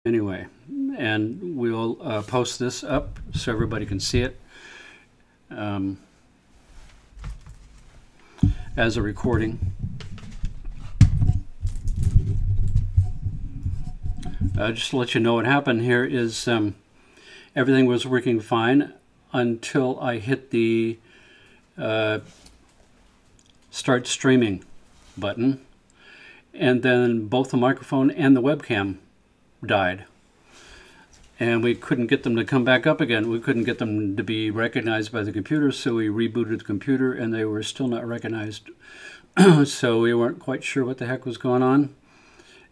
anyway, and we'll post this up so everybody can see it as a recording. Just to let you know what happened here is everything was working fine until I hit the start streaming button, and then both the microphone and the webcam died, and we couldn't get them to come back up again. We couldn't get them to be recognized by the computer, so we rebooted the computer and they were still not recognized. So we weren't quite sure what the heck was going on,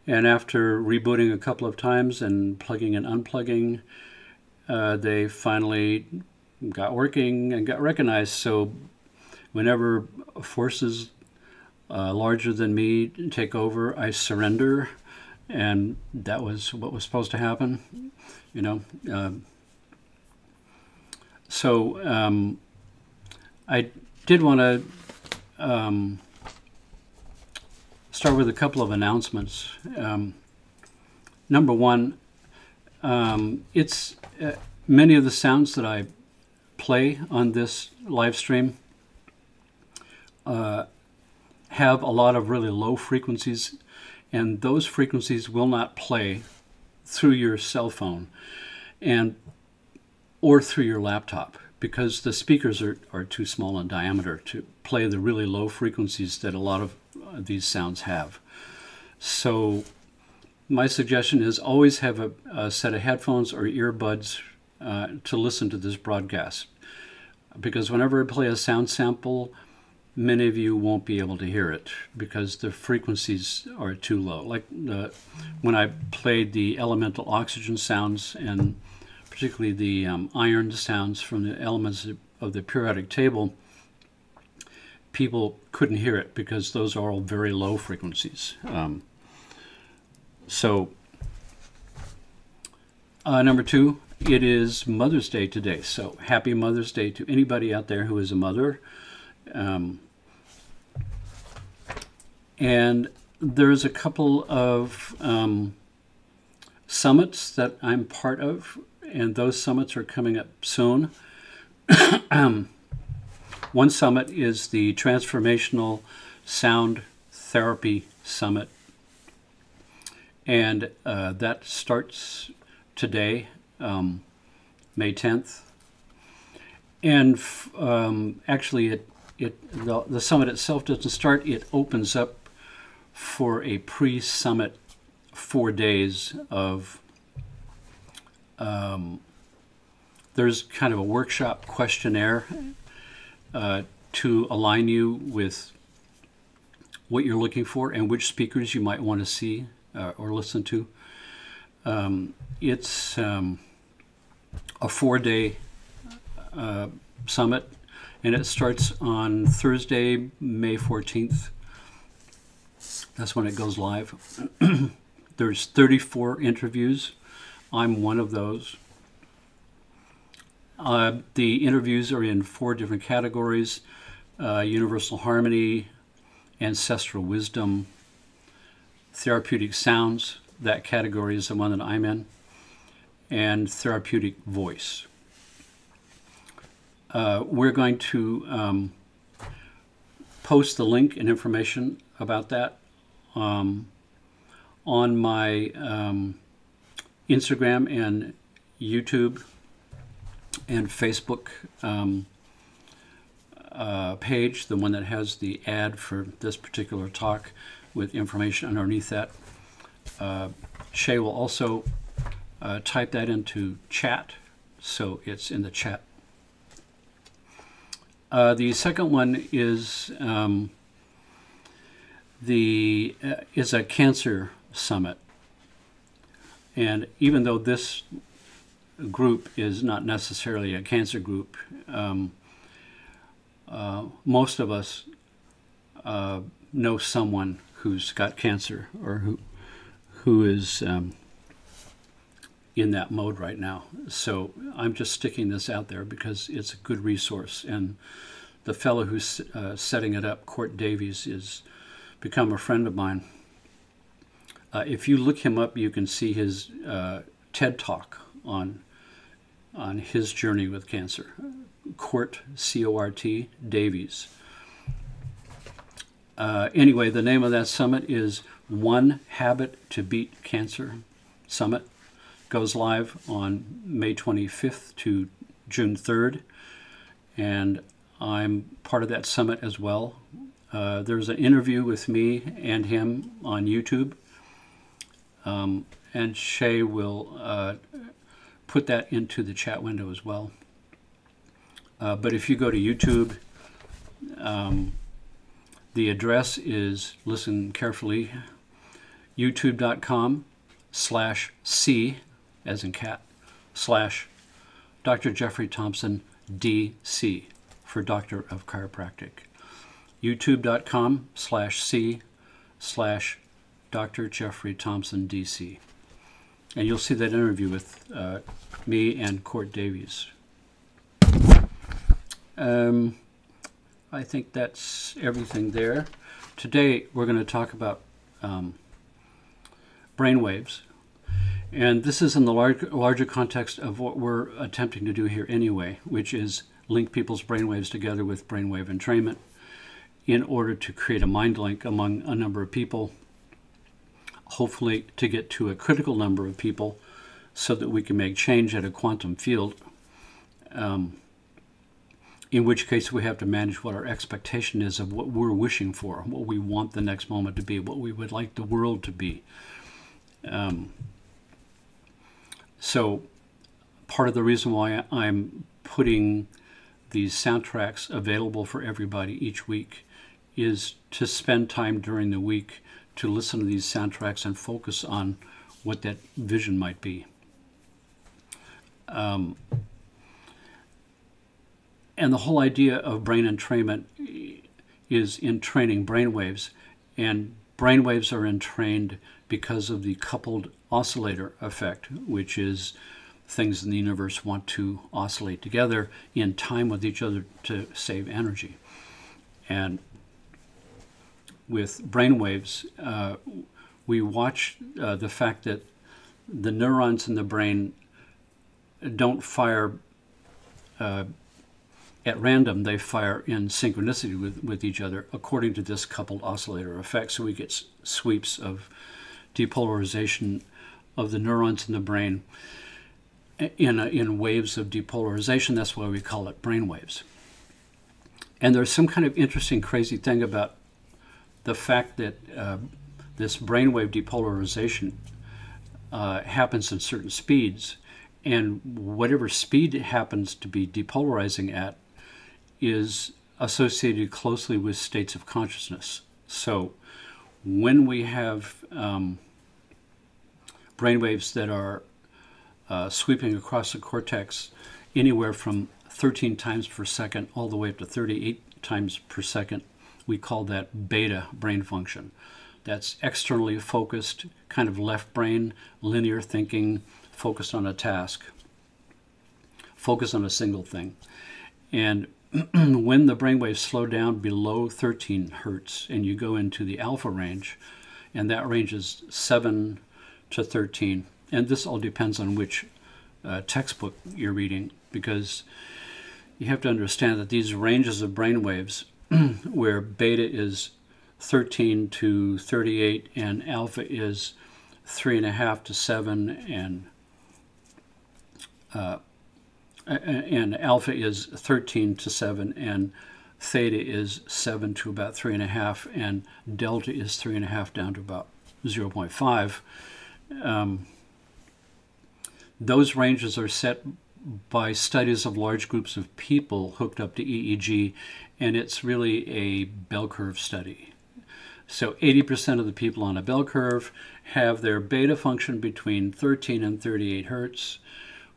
and after rebooting a couple of times and plugging and unplugging, they finally got working and got recognized. So whenever forces larger than me take over, I surrender, and that was what was supposed to happen, you know. I did want to start with a couple of announcements. Number one, it's many of the sounds that I play on this live stream have a lot of really low frequencies, and those frequencies will not play through your cell phone or through your laptop, because the speakers are too small in diameter to play the really low frequencies that a lot of these sounds have. So my suggestion is always have a set of headphones or earbuds to listen to this broadcast, because whenever I play a sound sample, many of you won't be able to hear it because the frequencies are too low. Like when I played the elemental oxygen sounds, and particularly the iron sounds from the elements of the periodic table, people couldn't hear it because those are all very low frequencies. Number two, it is Mother's Day today. So happy Mother's Day to anybody out there who is a mother. And there's a couple of summits that I'm part of, and those summits are coming up soon. One summit is the Transformational Sound Therapy Summit, and that starts today, May 10th. And actually, the summit itself doesn't start. It opens up for a pre-summit 4 days of, there's kind of a workshop questionnaire to align you with what you're looking for and which speakers you might want to see or listen to. It's a 4-day summit, and it starts on Thursday, May 14th. That's when it goes live. There's 34 interviews. I'm one of those. The interviews are in 4 different categories: universal harmony, ancestral wisdom, therapeutic sounds. That category is the one that I'm in, and therapeutic voice. We're going to post the link and information about that on my Instagram and YouTube and Facebook page, the one that has the ad for this particular talk with information underneath that. Shay will also type that into chat, so it's in the chat. The second one is a cancer summit, and even though this group is not necessarily a cancer group, most of us know someone who's got cancer or who is in that mode right now. So I'm just sticking this out there because it's a good resource, and the fellow who's setting it up, Court Davies, is become a friend of mine. If you look him up, you can see his TED Talk on his journey with cancer. Cort, C-O-R-T, Davies. Anyway, the name of that summit is One Habit to Beat Cancer Summit. Goes live on May 25th to June 3rd. And I'm part of that summit as well. There's an interview with me and him on YouTube. And Shay will put that into the chat window as well. But if you go to YouTube, the address is, listen carefully, youtube.com/C, as in cat, / Dr. Jeffrey Thompson, DC, for Doctor of Chiropractic. youtube.com/C / Dr. Jeffrey Thompson, DC. And you'll see that interview with me and Cort Davies. I think that's everything there. Today we're going to talk about brainwaves. And this is in the larger context of what we're attempting to do here anyway, which is link people's brainwaves together with brainwave entrainment in order to create a mind link among a number of people, hopefully to get to a critical number of people so that we can make change at a quantum field, in which case we have to manage what our expectation is of what we're wishing for, what we want the next moment to be, what we would like the world to be. So part of the reason why I'm putting these soundtracks available for everybody each week is to spend time during the week to listen to these soundtracks and focus on what that vision might be. And the whole idea of brain entrainment is in training brainwaves, and brainwaves are entrained because of the coupled oscillator effect, which is things in the universe want to oscillate together in time with each other to save energy. And with brainwaves, we watch the fact that the neurons in the brain don't fire at random, they fire in synchronicity with each other according to this coupled oscillator effect. So we get sweeps of depolarization of the neurons in the brain in waves of depolarization. That's why we call it brainwaves. And there's some kind of interesting, crazy thing about the fact that this brainwave depolarization happens in certain speeds, and whatever speed it happens to be depolarizing at is associated closely with states of consciousness. So when we have brainwaves that are sweeping across the cortex anywhere from 13 times per second all the way up to 38 times per second, we call that beta brain function. That's externally focused, kind of left brain, linear thinking, focused on a task, focused on a single thing. And when the brainwaves slow down below 13 hertz and you go into the alpha range, and that range is 7 to 13, and this all depends on which textbook you're reading, because you have to understand that these ranges of brainwaves where beta is 13 to 38 and alpha is 3.5 to 7 and alpha is 13 to 7 and theta is 7 to about 3.5 and delta is 3.5 down to about 0.5. Those ranges are set by studies of large groups of people hooked up to EEG, and it's really a bell curve study. So 80% of the people on a bell curve have their beta function between 13 and 38 hertz.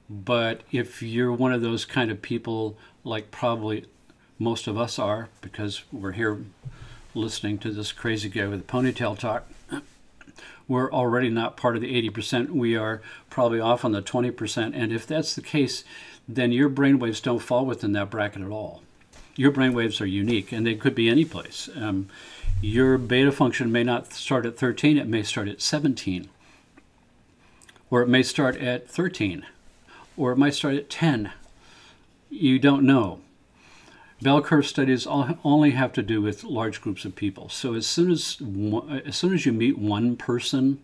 But if you're one of those kind of people, like probably most of us are, because we're here listening to this crazy guy with a ponytail talk, we're already not part of the 80%. We are probably off on the 20%. And if that's the case, then your brainwaves don't fall within that bracket at all. Your brainwaves are unique, and they could be any place. Your beta function may not start at 13, it may start at 17. Or it may start at 13. Or it might start at 10. You don't know. Bell curve studies only have to do with large groups of people. So as soon as you meet one person,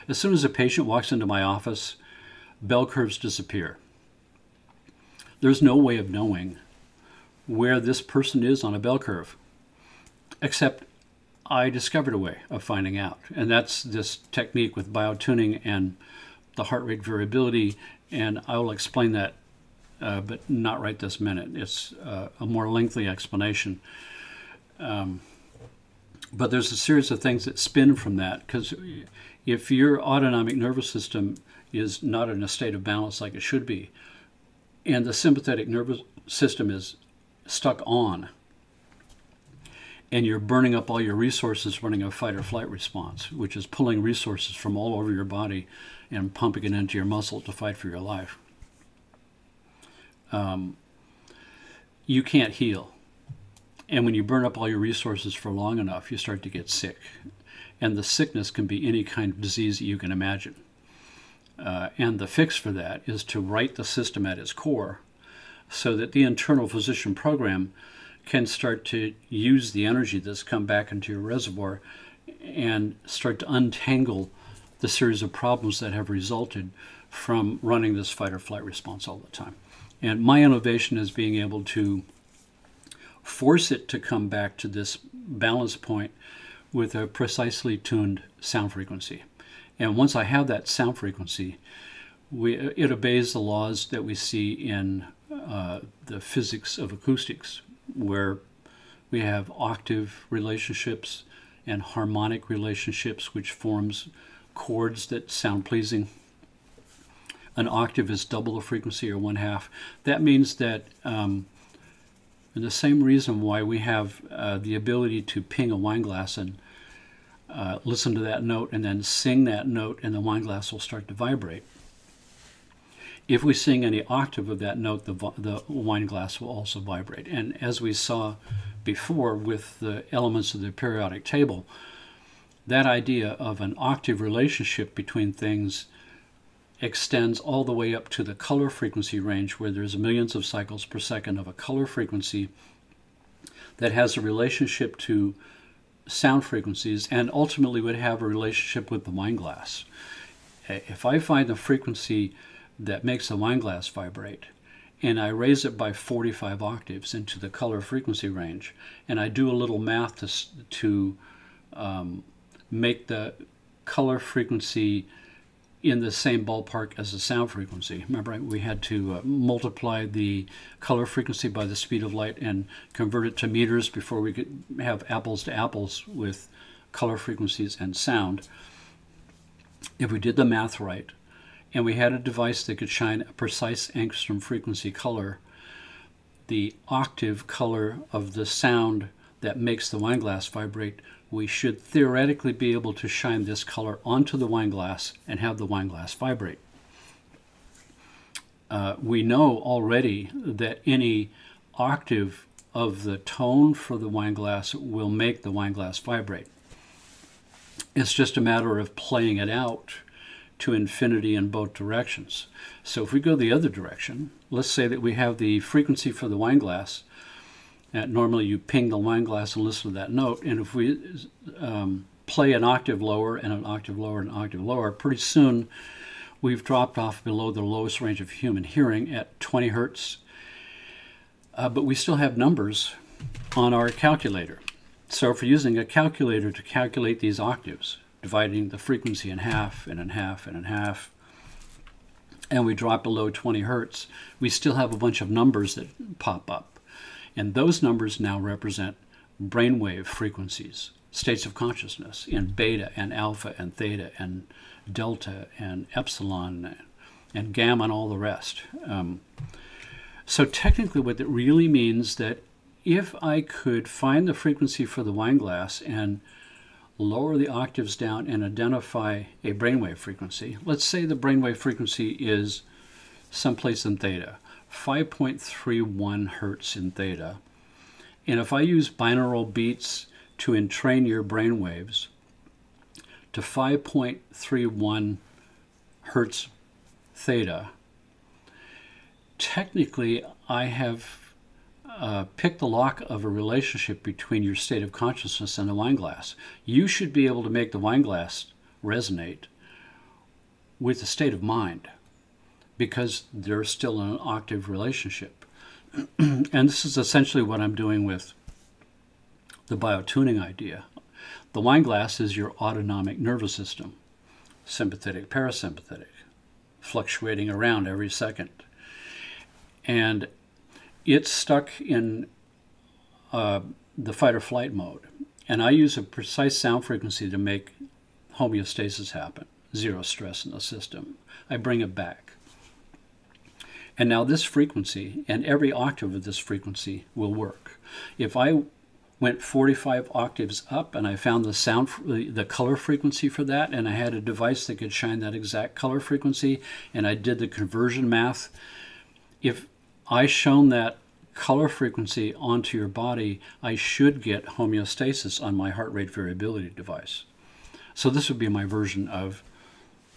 as soon as a patient walks into my office, bell curves disappear. There's no way of knowing where this person is on a bell curve, except I discovered a way of finding out. And that's this technique with biotuning and the heart rate variability, and I will explain that, but not right this minute. It's a more lengthy explanation. But there's a series of things that spin from that, because if your autonomic nervous system is not in a state of balance like it should be, and the sympathetic nervous system is stuck on, and you're burning up all your resources running a fight or flight response, which is pulling resources from all over your body and pumping it into your muscle to fight for your life, you can't heal. And when you burn up all your resources for long enough, you start to get sick. And the sickness can be any kind of disease that you can imagine. And the fix for that is to right the system at its core so that the internal physician program can start to use the energy that's come back into your reservoir and start to untangle the series of problems that have resulted from running this fight or flight response all the time. And my innovation is being able to force it to come back to this balance point with a precisely tuned sound frequency. And once I have that sound frequency, it obeys the laws that we see in the physics of acoustics, where we have octave relationships and harmonic relationships, which forms chords that sound pleasing. An octave is double the frequency or 1/2. That means that and the same reason why we have the ability to ping a wine glass and listen to that note and then sing that note, and the wine glass will start to vibrate. If we sing any octave of that note, the wine glass will also vibrate. And as we saw before with the elements of the periodic table, that idea of an octave relationship between things extends all the way up to the color frequency range, where there's millions of cycles per second of a color frequency that has a relationship to sound frequencies and ultimately would have a relationship with the wine glass. If I find the frequency that makes the wine glass vibrate and I raise it by 45 octaves into the color frequency range, and I do a little math to make the color frequency in the same ballpark as the sound frequency. Remember, we had to multiply the color frequency by the speed of light and convert it to meters before we could have apples to apples with color frequencies and sound. If we did the math right, and we had a device that could shine a precise angstrom frequency color, the octave color of the sound that makes the wine glass vibrate, we should theoretically be able to shine this color onto the wine glass and have the wine glass vibrate. We know already that any octave of the tone for the wine glass will make the wine glass vibrate. It's just a matter of playing it out to infinity in both directions. So if we go the other direction, let's say that we have the frequency for the wine glass. Normally you ping the wine glass and listen to that note, and if we play an octave lower and an octave lower and an octave lower, pretty soon we've dropped off below the lowest range of human hearing at 20 hertz. But we still have numbers on our calculator. So if we're using a calculator to calculate these octaves, dividing the frequency in half and in half and in half, and we drop below 20 hertz, we still have a bunch of numbers that pop up. And those numbers now represent brainwave frequencies, states of consciousness in beta and alpha and theta and delta and epsilon and gamma and all the rest. So technically what it really means that if I could find the frequency for the wine glass and lower the octaves down and identify a brainwave frequency, let's say the brainwave frequency is someplace in theta, 5.31 hertz in theta. And if I use binaural beats to entrain your brain waves to 5.31 hertz theta, technically I have picked the lock of a relationship between your state of consciousness and the wine glass. You should be able to make the wine glass resonate with the state of mind because there's still an octave relationship. And this is essentially what I'm doing with the biotuning idea. The wine glass is your autonomic nervous system, sympathetic, parasympathetic, fluctuating around every second. And it's stuck in the fight or flight mode. And I use a precise sound frequency to make homeostasis happen, zero stress in the system. I bring it back. And now this frequency and every octave of this frequency will work. If I went 45 octaves up and I found the color frequency for that, and I had a device that could shine that exact color frequency, and I did the conversion math, if I shone that color frequency onto your body, I should get homeostasis on my heart rate variability device. So this would be my version of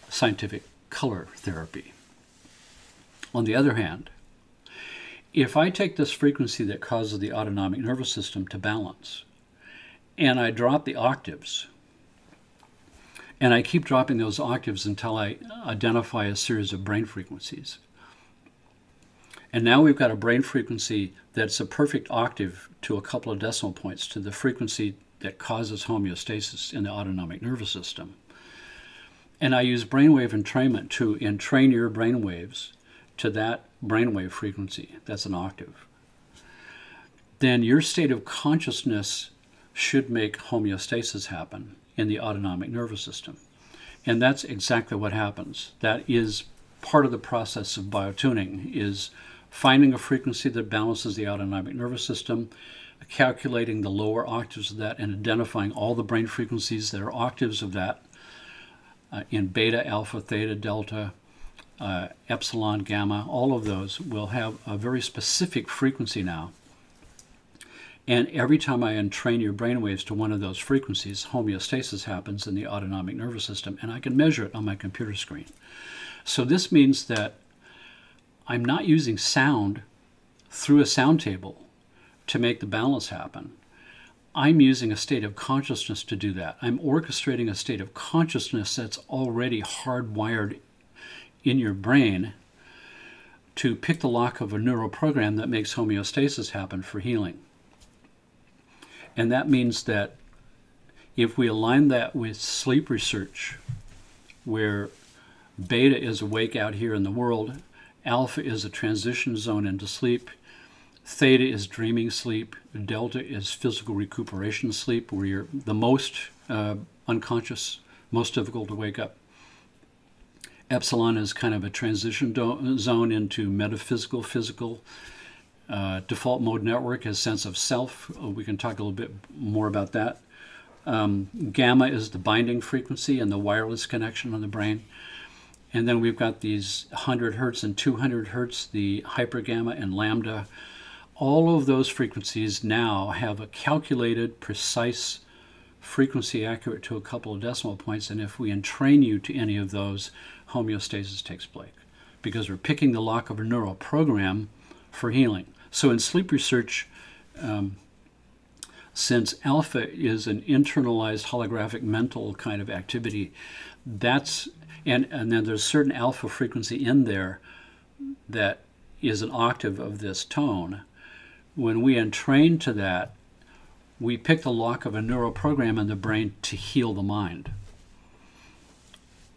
scientific color therapy. On the other hand, if I take this frequency that causes the autonomic nervous system to balance, and I drop the octaves, and I keep dropping those octaves until I identify a series of brain frequencies. And now we've got a brain frequency that's a perfect octave to a couple of decimal points to the frequency that causes homeostasis in the autonomic nervous system. And I use brainwave entrainment to entrain your brainwaves to that brainwave frequency. That's an octave. Then your state of consciousness should make homeostasis happen in the autonomic nervous system. And that's exactly what happens. That is part of the process of biotuning, is finding a frequency that balances the autonomic nervous system, calculating the lower octaves of that, and identifying all the brain frequencies that are octaves of that in beta, alpha, theta, delta, epsilon, gamma. All of those will have a very specific frequency now. And every time I entrain your brainwaves to one of those frequencies, homeostasis happens in the autonomic nervous system, and I can measure it on my computer screen. So this means that I'm not using sound through a sound table to make the balance happen. I'm using a state of consciousness to do that. I'm orchestrating a state of consciousness that's already hardwired in your brain to pick the lock of a neural program that makes homeostasis happen for healing. And that means that if we align that with sleep research, where beta is awake out here in the world, alpha is a transition zone into sleep, theta is dreaming sleep, delta is physical recuperation sleep, where you're the most unconscious, most difficult to wake up. Epsilon is kind of a transition zone into metaphysical, physical. Default mode network is sense of self. We can talk a little bit more about that. Gamma is the binding frequency and the wireless connection on the brain. And then we've got these 100 hertz and 200 hertz, the hypergamma and lambda. All of those frequencies now have a calculated, precise frequency accurate to a couple of decimal points. And if we entrain you to any of those, homeostasis takes place, because we're picking the lock of a neural program for healing. So in sleep research, since alpha is an internalized holographic mental kind of activity, that's and then there's certain alpha frequency in there that is an octave of this tone. When we entrain to that, we pick the lock of a neural program in the brain to heal the mind.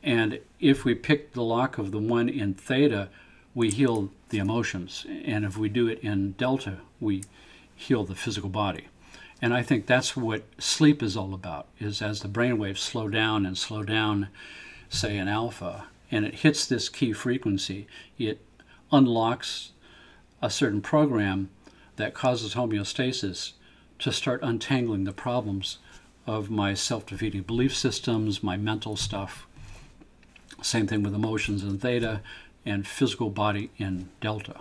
And if we pick the lock of the one in theta, we heal the emotions. And if we do it in delta, we heal the physical body. And I think that's what sleep is all about, is as the brainwaves slow down, say in alpha, and it hits this key frequency, it unlocks a certain program that causes homeostasis to start untangling the problems of my self-defeating belief systems, my mental stuff. Same thing with emotions in theta and physical body in delta.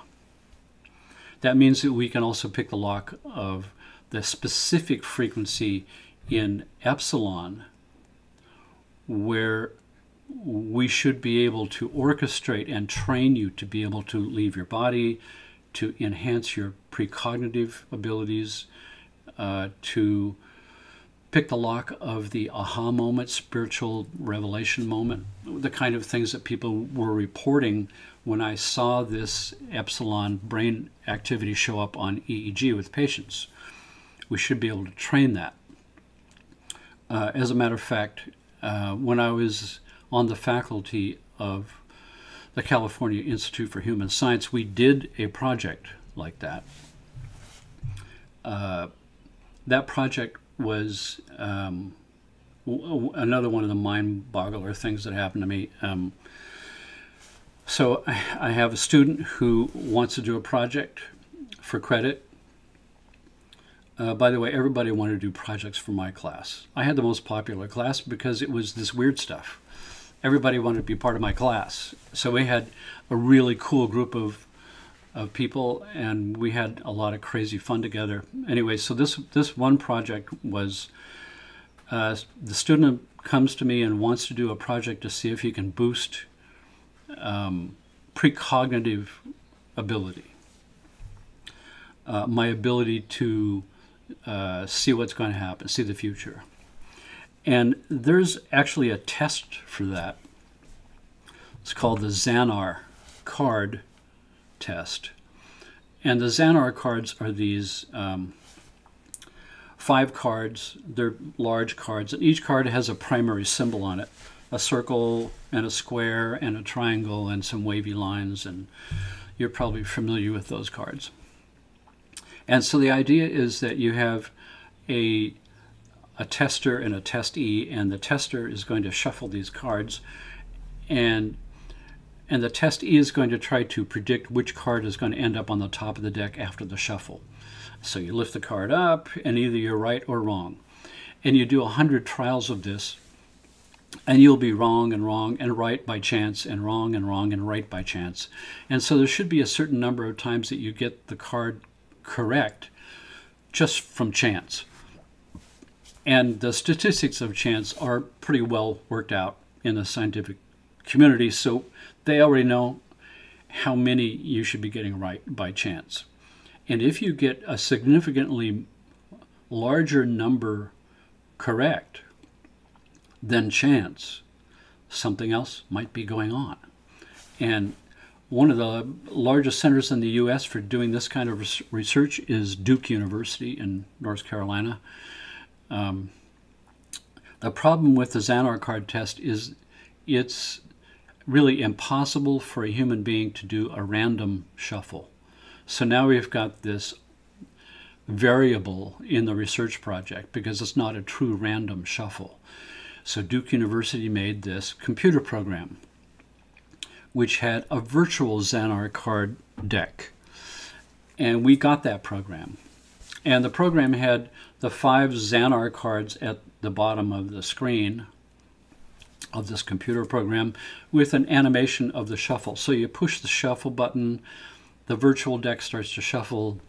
That means that we can also pick the lock of the specific frequency in epsilon, where we should be able to orchestrate and train you to be able to leave your body, to enhance your precognitive abilities, to pick the lock of the aha moment, spiritual revelation moment, the kind of things that people were reporting when I saw this epsilon brain activity show up on EEG with patients. We should be able to train that. As a matter of fact, when I was on the faculty of the California Institute for Human Science, we did a project like that. That project was another one of the mind-boggler things that happened to me. So I have a student who wants to do a project for credit. By the way, everybody wanted to do projects for my class. I had the most popular class because it was this weird stuff. Everybody wanted to be part of my class. So we had a really cool group of people, and we had a lot of crazy fun together. Anyway, so this one project was, the student comes to me and wants to do a project to see if he can boost precognitive ability. My ability to see what's going to happen, see the future. And there's actually a test for that. It's called the Zanar card test. And the Zanar cards are these 5 cards. They're large cards, and each card has a primary symbol on it. A circle and a square and a triangle and some wavy lines, and you're probably familiar with those cards. And so the idea is that you have a tester and a testee, and the tester is going to shuffle these cards, and the testee is going to try to predict which card is going to end up on the top of the deck after the shuffle. So you lift the card up, and either you're right or wrong. And you do 100 trials of this, and you'll be wrong and right by chance, and wrong and right by chance. And so there should be a certain number of times that you get the card correct just from chance. And the statistics of chance are pretty well worked out in the scientific community, so they already know how many you should be getting right by chance. And if you get a significantly larger number correct than chance, something else might be going on. And one of the largest centers in the U.S. for doing this kind of research is Duke University in North Carolina. The problem with the Zanar card test is it's really impossible for a human being to do a random shuffle. So now we've got this variable in the research project because it's not a true random shuffle. So Duke University made this computer program which had a virtual Zanar card deck. And we got that program. And the program had the 5 Zanar cards at the bottom of the screen of this computer program with an animation of the shuffle. So you push the shuffle button, the virtual deck starts to shuffle.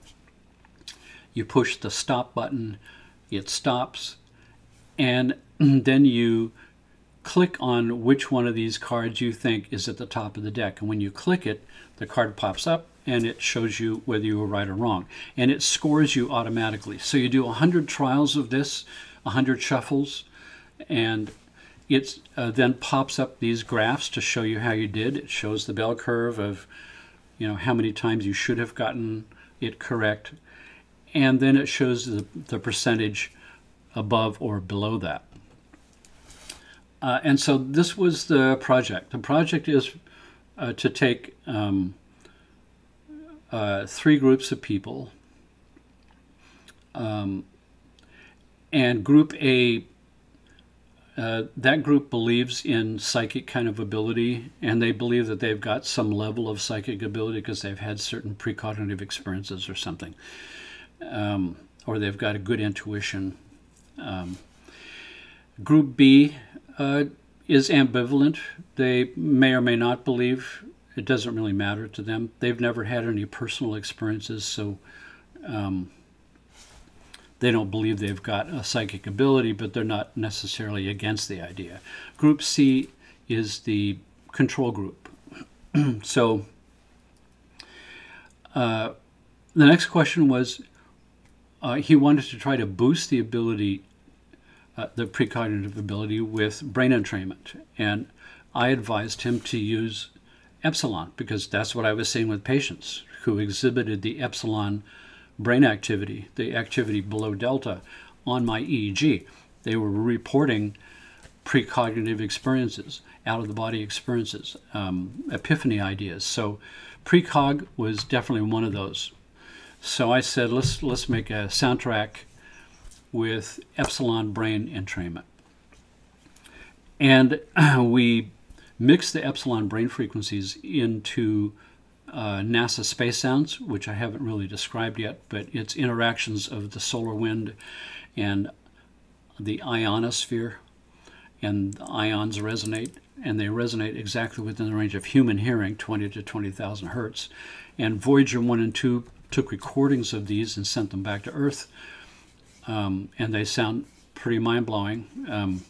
You push the stop button, it stops, and then you click on which one of these cards you think is at the top of the deck. And when you click it, the card pops up and it shows you whether you were right or wrong. And it scores you automatically. So you do 100 trials of this, 100 shuffles, and it then pops up these graphs to show you how you did. It shows the bell curve of, you know, how many times you should have gotten it correct. And then it shows the percentage above or below that. And so this was the project. The project is to take 3 groups of people, and group A, that group believes in psychic kind of ability, and they believe that they've got some level of psychic ability because they've had certain precognitive experiences or something, or they've got a good intuition. Group B is ambivalent. They may or may not believe. It doesn't really matter to them. They've never had any personal experiences, so They don't believe they've got a psychic ability, but they're not necessarily against the idea. Group C is the control group. So the next question was, he wanted to try to boost the ability, the precognitive ability, with brain entrainment. And I advised him to use epsilon, because that's what I was seeing with patients who exhibited the epsilon brain activity, the activity below delta, on my EEG. They were reporting precognitive experiences, out-of-the-body experiences, epiphany ideas. So precog was definitely one of those. So I said, let's make a soundtrack with epsilon brain entrainment. And we mixed the epsilon brain frequencies into NASA space sounds, which I haven't really described yet, but it's interactions of the solar wind and the ionosphere, and the ions resonate, and they resonate exactly within the range of human hearing, 20 to 20,000 hertz. And Voyager 1 and 2 took recordings of these and sent them back to Earth, and they sound pretty mind-blowing.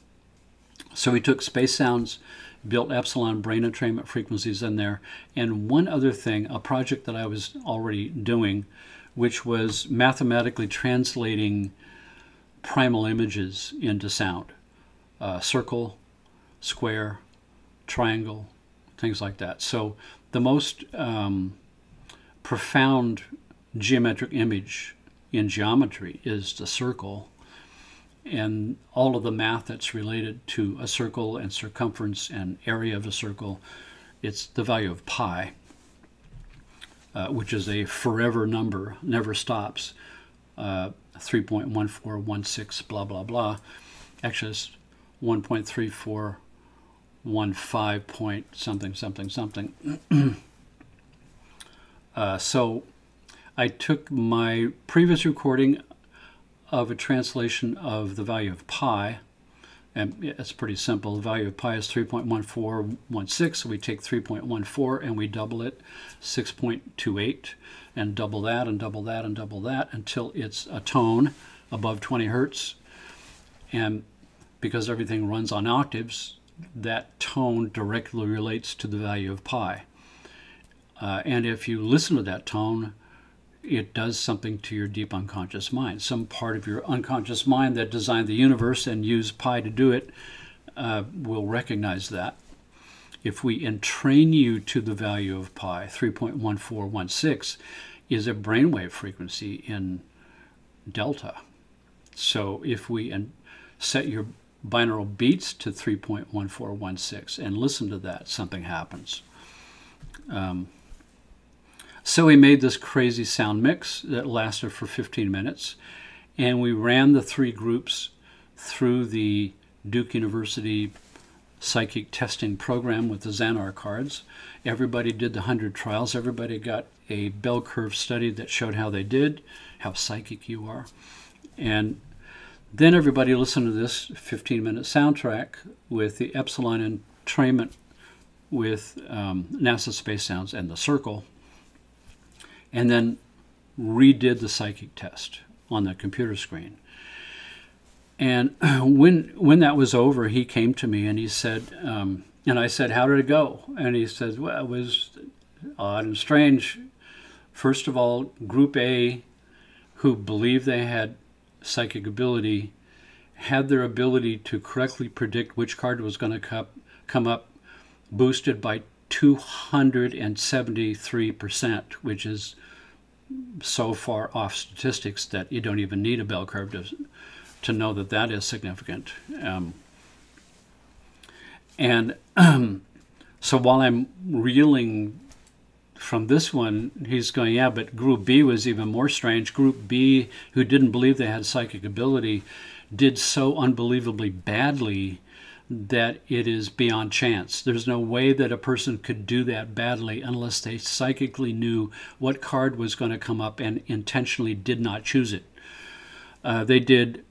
So we took space sounds, built epsilon brain entrainment frequencies in there, and one other thing, a project that I was already doing, which was mathematically translating primal images into sound. Circle, square, triangle, things like that. So the most profound geometric image in geometry is the circle, and all of the math that's related to a circle and circumference and area of a circle. It's the value of pi, which is a forever number, never stops, 3.1416 blah blah blah. Actually it's 1.3415 point something something something. So I took my previous recording of a translation of the value of pi, and it's pretty simple. The value of pi is 3.1416, so we take 3.14 and we double it, 6.28, and double that and double that and double that until it's a tone above 20 hertz. And because everything runs on octaves, that tone directly relates to the value of pi. And if you listen to that tone, it does something to your deep unconscious mind. Some part of your unconscious mind that designed the universe and used pi to do it will recognize that. If we entrain you to the value of pi, 3.1416 is a brainwave frequency in delta. So if we set your binaural beats to 3.1416 and listen to that, something happens. So we made this crazy sound mix that lasted for 15 minutes, and we ran the three groups through the Duke University psychic testing program with the Xanar cards. Everybody did the 100 trials. Everybody got a bell curve study that showed how they did, how psychic you are. And then everybody listened to this 15-minute soundtrack with the epsilon entrainment with NASA space sounds and the circle, and then redid the psychic test on the computer screen. And when that was over, he came to me and he said, and I said, how did it go? And he said, well, it was odd and strange. First of all, Group A, who believed they had psychic ability, had their ability to correctly predict which card was going to come up, boosted by 273%, which is so far off statistics that you don't even need a bell curve to know that that is significant. So while I'm reeling from this one, he's going, yeah, but Group B was even more strange. Group B, who didn't believe they had psychic ability, did so unbelievably badly that it is beyond chance. There's no way that a person could do that badly unless they psychically knew what card was going to come up and intentionally did not choose it. They did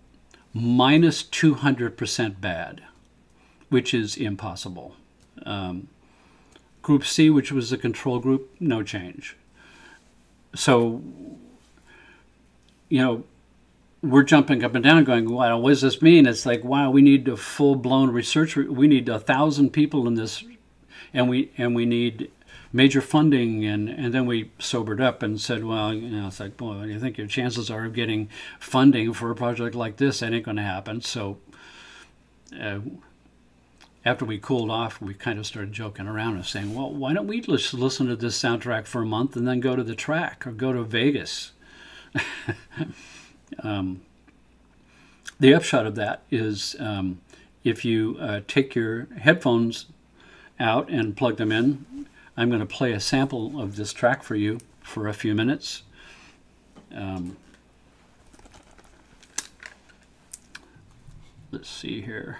minus 200% bad, which is impossible. Group C, which was the control group, no change. So, you know, we're jumping up and down going, wow, what does this mean? It's like, wow, we need a full-blown research. We need 1,000 people in this, and we need major funding. And then we sobered up and said, well, you know, it's like, boy, I think your chances are of getting funding for a project like this, that ain't going to happen. So after we cooled off, we kind of started joking around and saying, well, why don't we just listen to this soundtrack for a month and then go to the track or go to Vegas? The upshot of that is if you take your headphones out and plug them in, I'm going to play a sample of this track for you for a few minutes. Let's see here.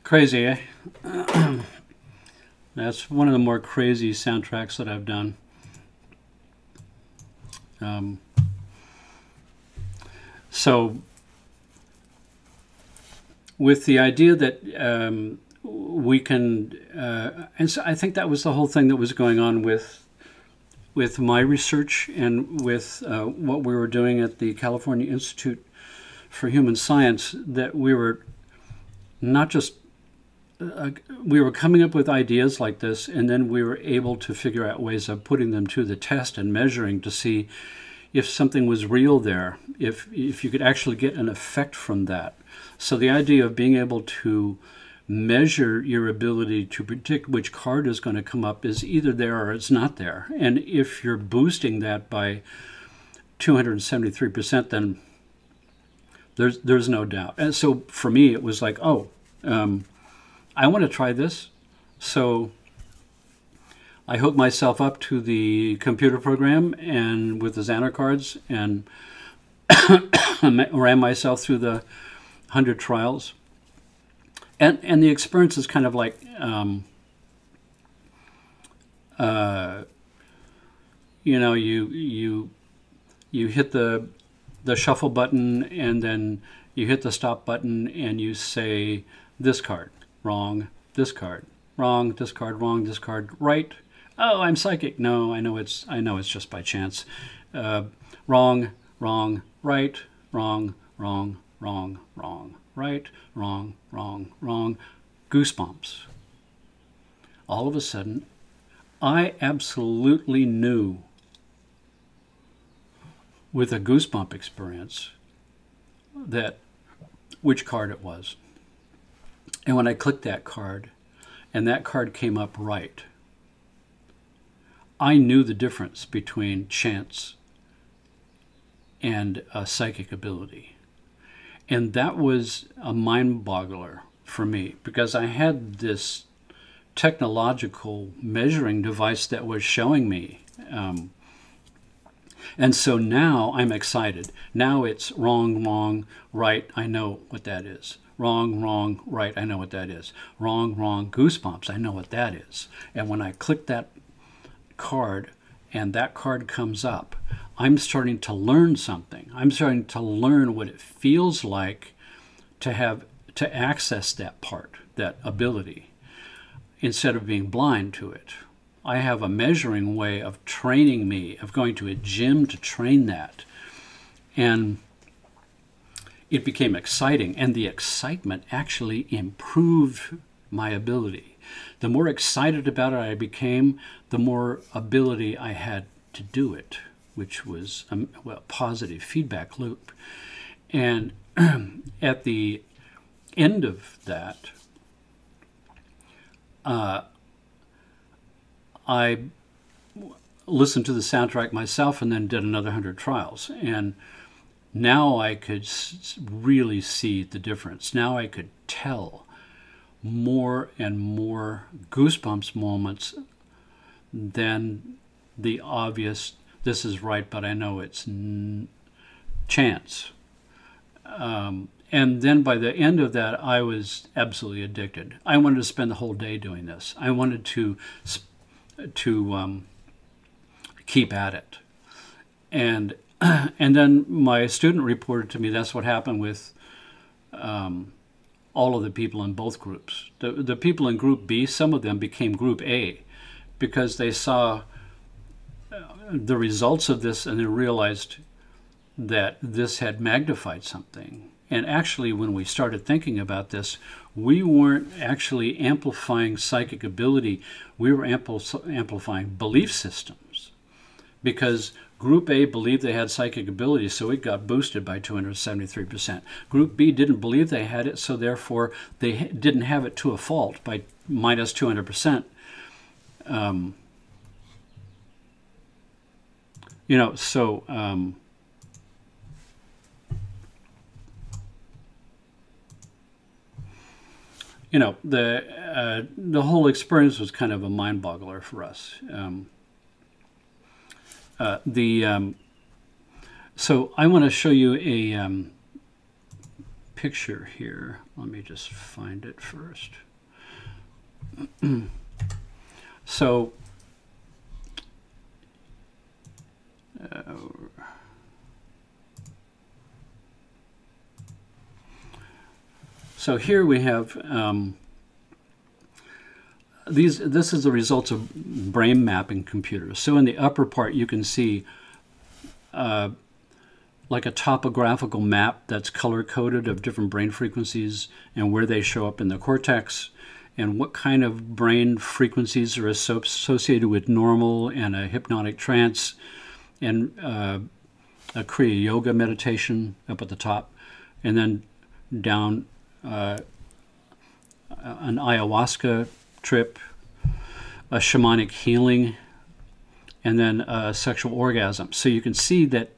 Crazy, eh? That's one of the more crazy soundtracks that I've done. So with the idea that we can, and so I think that was the whole thing that was going on with my research and with what we were doing at the California Institute for Human Science, that we were not just, we were coming up with ideas like this, and then we were able to figure out ways of putting them to the test and measuring to see if something was real there, if you could actually get an effect from that. So the idea of being able to measure your ability to predict which card is going to come up is either there or it's not there. And if you're boosting that by 273%, then there's no doubt. And so for me, it was like, oh, I want to try this. So I hooked myself up to the computer program and with the Xander cards and ran myself through the 100 trials. And the experience is kind of like, you know, you hit the shuffle button, and then you hit the stop button, and you say this card, wrong, this card, wrong, this card, wrong, this card, right. Oh, I'm psychic. No, I know it's just by chance. Wrong, wrong, right, wrong, wrong, wrong, wrong, right, wrong, wrong, wrong. Goosebumps. All of a sudden, I absolutely knew with a goosebump experience that which card it was. And when I clicked that card, and that card came up right, I knew the difference between chance and a psychic ability. And that was a mind-boggler for me, because I had this technological measuring device that was showing me. And so now I'm excited. Now it's wrong, wrong, right. I know what that is. Wrong, wrong, right. I know what that is. Wrong, wrong, goosebumps. I know what that is. And when I click that card and that card comes up, I'm starting to learn something. I'm starting to learn what it feels like to access that part, that ability, instead of being blind to it. I have a measuring way of training me, of going to a gym to train that. And it became exciting, and the excitement actually improved my ability. The more excited about it I became, the more ability I had to do it, which was a positive feedback loop. And at the end of that, I listened to the soundtrack myself and then did another 100 trials. And now I could really see the difference. Now I could tell more and more goosebumps moments than the obvious, this is right, but I know it's chance. And then by the end of that, I was absolutely addicted. I wanted to spend the whole day doing this. I wanted to keep at it. And then my student reported to me that's what happened with all of the people in both groups. The people in Group B, some of them became Group A because they saw the results of this and they realized that this had magnified something. And actually, when we started thinking about this, we weren't actually amplifying psychic ability. We were amplifying belief systems, because Group A believed they had psychic ability, so it got boosted by 273%. Group B didn't believe they had it, so therefore they didn't have it to a fault by minus 200%. You know, so you know, the whole experience was kind of a mind-boggler for us. So I want to show you a picture here. Let me just find it first. So So here we have this is the results of brain mapping computers. So in the upper part you can see like a topographical map that's color-coded of different brain frequencies and where they show up in the cortex and what kind of brain frequencies are associated with normal and a hypnotic trance and a Kriya Yoga meditation up at the top, and then down an ayahuasca trip, a shamanic healing, and then a sexual orgasm. So you can see that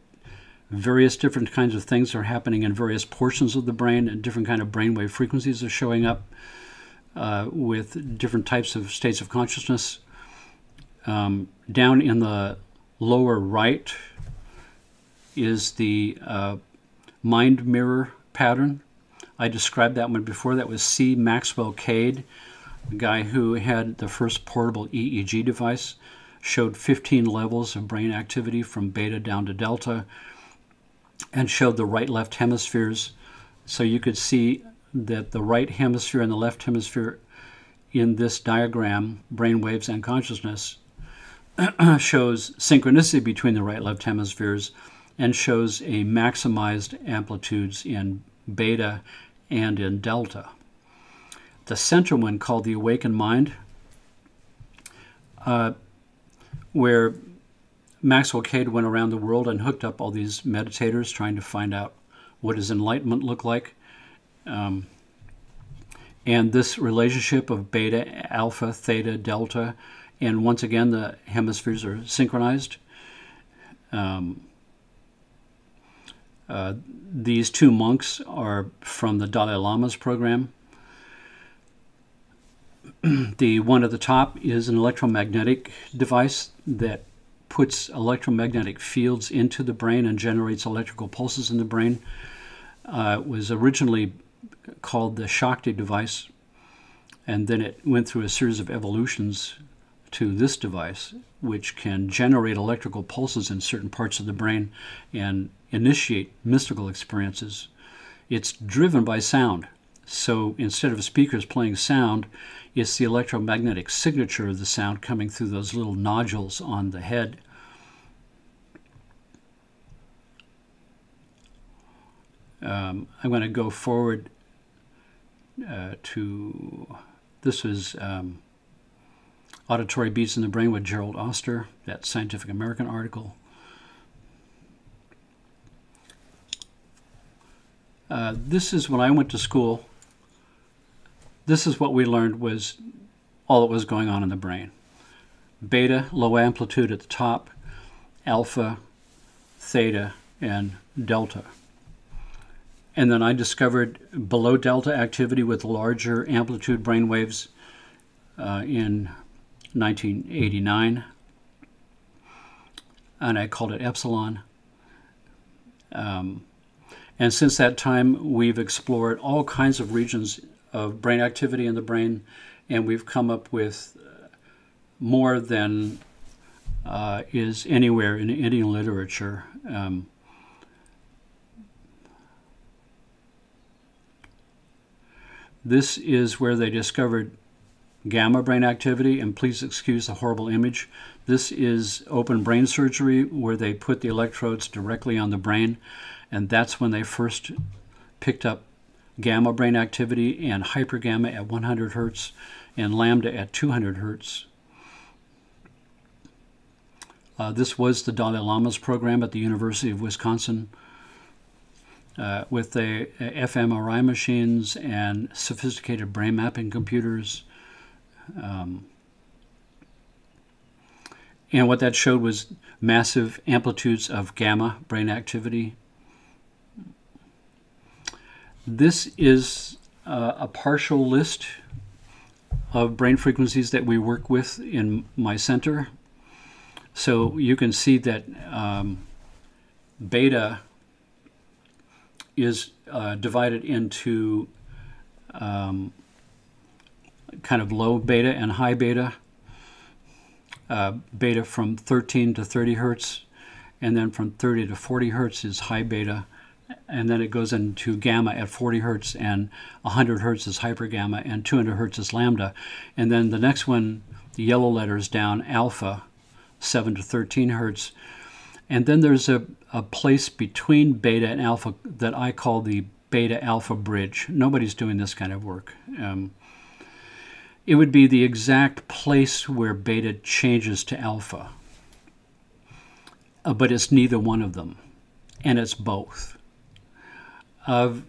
various different kinds of things are happening in various portions of the brain, and different kind of brainwave frequencies are showing up with different types of states of consciousness. Down in the lower right is the mind mirror pattern. I described that one before. That was C. Maxwell Cade, the guy who had the first portable EEG device, showed 15 levels of brain activity from beta down to delta, and showed the right-left hemispheres. So you could see that the right hemisphere and the left hemisphere in this diagram, brain waves and consciousness, shows synchronicity between the right-left hemispheres and shows a maximized amplitudes in beta and in delta. The center one, called the awakened mind, where Maxwell Cade went around the world and hooked up all these meditators trying to find out what does enlightenment look like. And this relationship of beta, alpha, theta, delta, and once again the hemispheres are synchronized. These two monks are from the Dalai Lama's program. The one at the top is an electromagnetic device that puts electromagnetic fields into the brain and generates electrical pulses in the brain. It was originally called the Shakti device, and then it went through a series of evolutions to this device, which can generate electrical pulses in certain parts of the brain and initiate mystical experiences. It's driven by sound. So instead of speakers playing sound, it's the electromagnetic signature of the sound coming through those little nodules on the head. I'm going to go forward to, this is Auditory Beats in the Brain with Gerald Oster, that Scientific American article. This is when I went to school. This is what we learned was all that was going on in the brain. Beta, low amplitude at the top, alpha, theta, and delta. And then I discovered below delta activity with larger amplitude brain waves in 1989. And I called it epsilon. And since that time, we've explored all kinds of regions of brain activity in the brain, and we've come up with more than is anywhere in Indian literature. This is where they discovered gamma brain activity, and please excuse the horrible image. This is open brain surgery where they put the electrodes directly on the brain, and that's when they first picked up gamma brain activity and hypergamma at 100 hertz and lambda at 200 hertz. This was the Dalai Lama's program at the University of Wisconsin with the fMRI machines and sophisticated brain mapping computers. And what that showed was massive amplitudes of gamma brain activity. This is a partial list of brain frequencies that we work with in my center. So you can see that beta is divided into kind of low beta and high beta. Beta from 13 to 30 hertz, and then from 30 to 40 hertz is high beta, and then it goes into gamma at 40 hertz, and 100 hertz is hyper gamma, and 200 hertz is lambda. And then the next one, the yellow letters down, alpha, 7 to 13 hertz. And then there's a place between beta and alpha that I call the beta-alpha bridge. Nobody's doing this kind of work. It would be the exact place where beta changes to alpha. But it's neither one of them, and it's both. And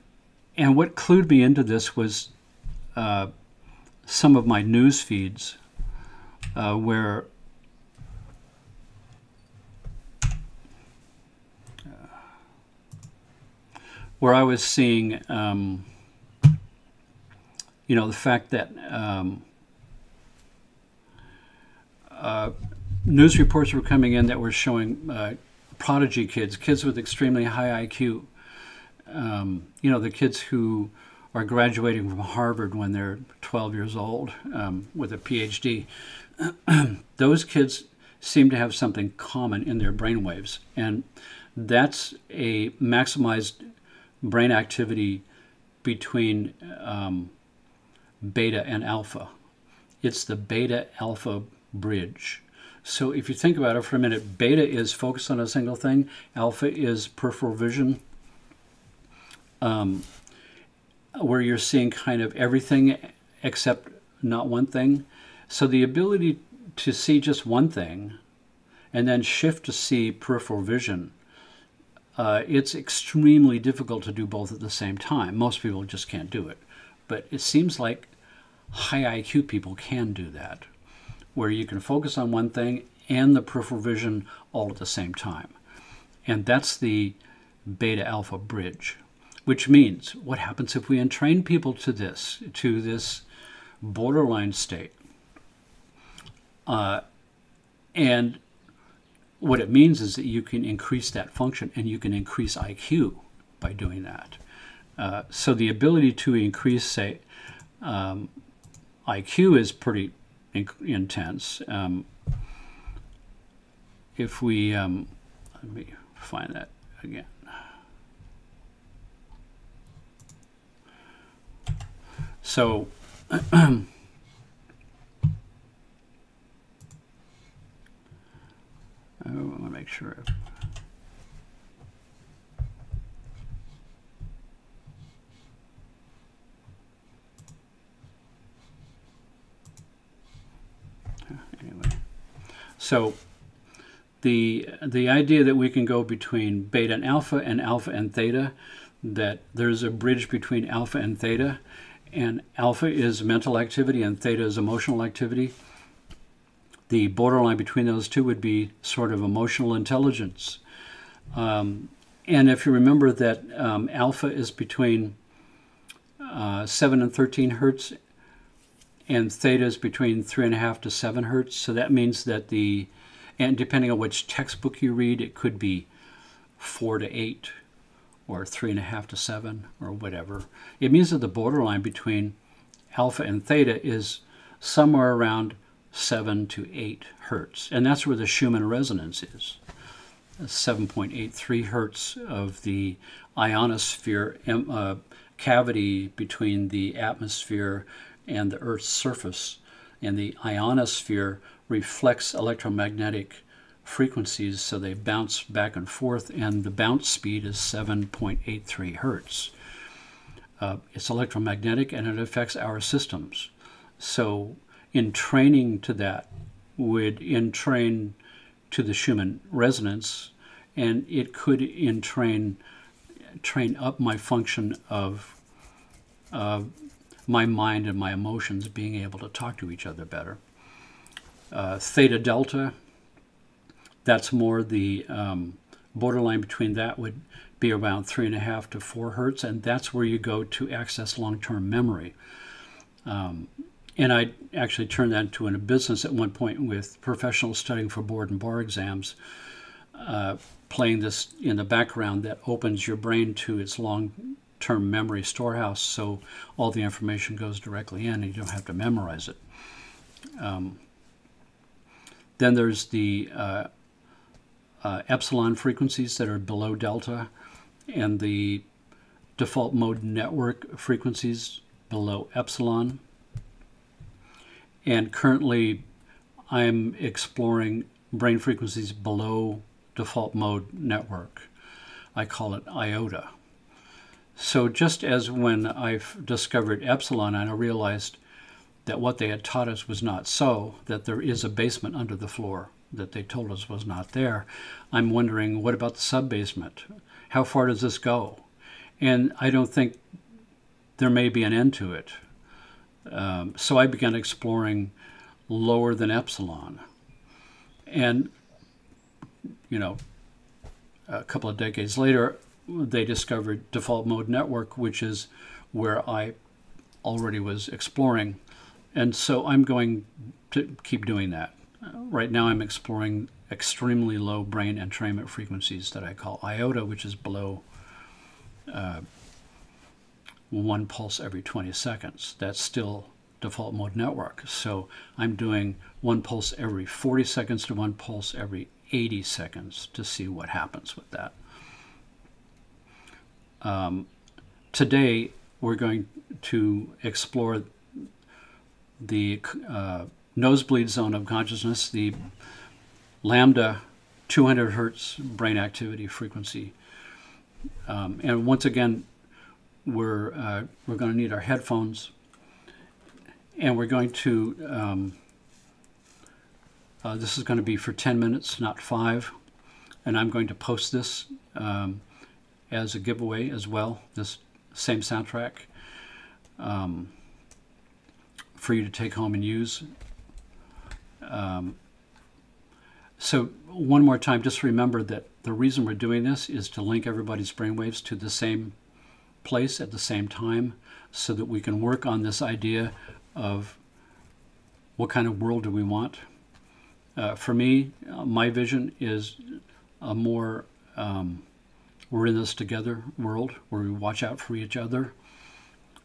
what clued me into this was some of my news feeds where I was seeing, you know, the fact that news reports were coming in that were showing prodigy kids with extremely high IQ. You know, the kids who are graduating from Harvard when they're 12 years old with a PhD. Those kids seem to have something common in their brain waves, and that's a maximized brain activity between beta and alpha. It's the beta-alpha bridge. So if you think about it for a minute, beta is focused on a single thing, alpha is peripheral vision, where you're seeing kind of everything except not one thing. So the ability to see just one thing and then shift to see peripheral vision, it's extremely difficult to do both at the same time. Most people just can't do it. But it seems like high IQ people can do that, where you can focus on one thing and the peripheral vision all at the same time. And that's the beta-alpha bridge, which means what happens if we entrain people to this borderline state? And what it means is that you can increase that function, and you can increase IQ by doing that. So the ability to increase, say, IQ is pretty intense. If we, let me find that again. So, I want to make sure. Anyway, so the idea that we can go between beta and alpha and theta, that there's a bridge between alpha and theta, and alpha is mental activity and theta is emotional activity. The borderline between those two would be sort of emotional intelligence. And if you remember that alpha is between 7 and 13 hertz, and theta is between 3.5 to 7 hertz. So that means that and depending on which textbook you read, it could be 4 to 8 or 3.5 to 7 or whatever. It means that the borderline between alpha and theta is somewhere around 7 to 8 hertz. And that's where the Schumann resonance is. 7.83 hertz of the ionosphere cavity between the atmosphere and the Earth's surface. And the ionosphere reflects electromagnetic frequencies, so they bounce back and forth, and the bounce speed is 7.83 hertz. It's electromagnetic, and it affects our systems. So in training to that would entrain to the Schumann resonance, and it could train up my function of my mind and my emotions being able to talk to each other better. Theta delta, that's more the borderline between that would be around 3.5 to 4 hertz, and that's where you go to access long-term memory. And I actually turned that into a business at one point with professionals studying for board and bar exams, playing this in the background that opens your brain to its long-term memory storehouse, so all the information goes directly in and you don't have to memorize it. Then there's the epsilon frequencies that are below delta, and the default mode network frequencies below epsilon. And currently I'm exploring brain frequencies below default mode network. I call it Iota. So just as when I've discovered epsilon and I realized that what they had taught us was not so, that there is a basement under the floor that they told us was not there, I'm wondering, what about the sub-basement? How far does this go? And I don't think there may be an end to it. So I began exploring lower than epsilon. And, you know, a couple of decades later, they discovered default mode network, which is where I already was exploring. And so I'm going to keep doing that. Right now I'm exploring extremely low brain entrainment frequencies that I call Iota, which is below 1 pulse every 20 seconds. That's still default mode network. So I'm doing 1 pulse every 40 seconds to 1 pulse every 80 seconds to see what happens with that. Today we're going to explore the nosebleed zone of consciousness, the Lambda 200 hertz brain activity frequency. And once again, we're going to need our headphones, and we're going to, this is going to be for 10 minutes, not 5, and I'm going to post this as a giveaway as well, this same soundtrack, for you to take home and use. So one more time, just remember that the reason we're doing this is to link everybody's brainwaves to the same place at the same time, so that we can work on this idea of what kind of world do we want. For me, my vision is a more we're in this together world where we watch out for each other,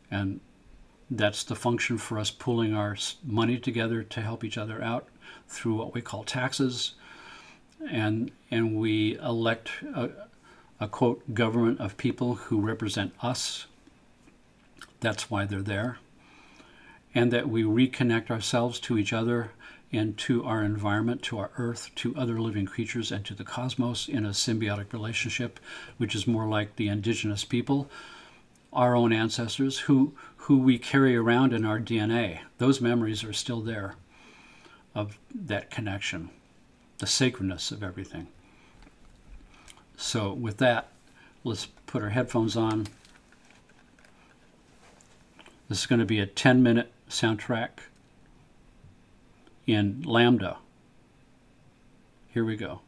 and that's the function for us, pooling our money together to help each other out through what we call taxes, and we elect a quote government of people who represent us. That's why they're there. And that we reconnect ourselves to each other and to our environment, to our earth, to other living creatures, and to the cosmos in a symbiotic relationship, which is more like the indigenous people, our own ancestors, who we carry around in our DNA. Those memories are still there of that connection, the sacredness of everything. So with that, let's put our headphones on. This is going to be a 10-minute soundtrack in Lambda. Here we go.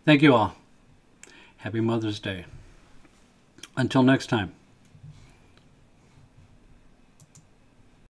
Thank you all. Happy Mother's Day. Until next time.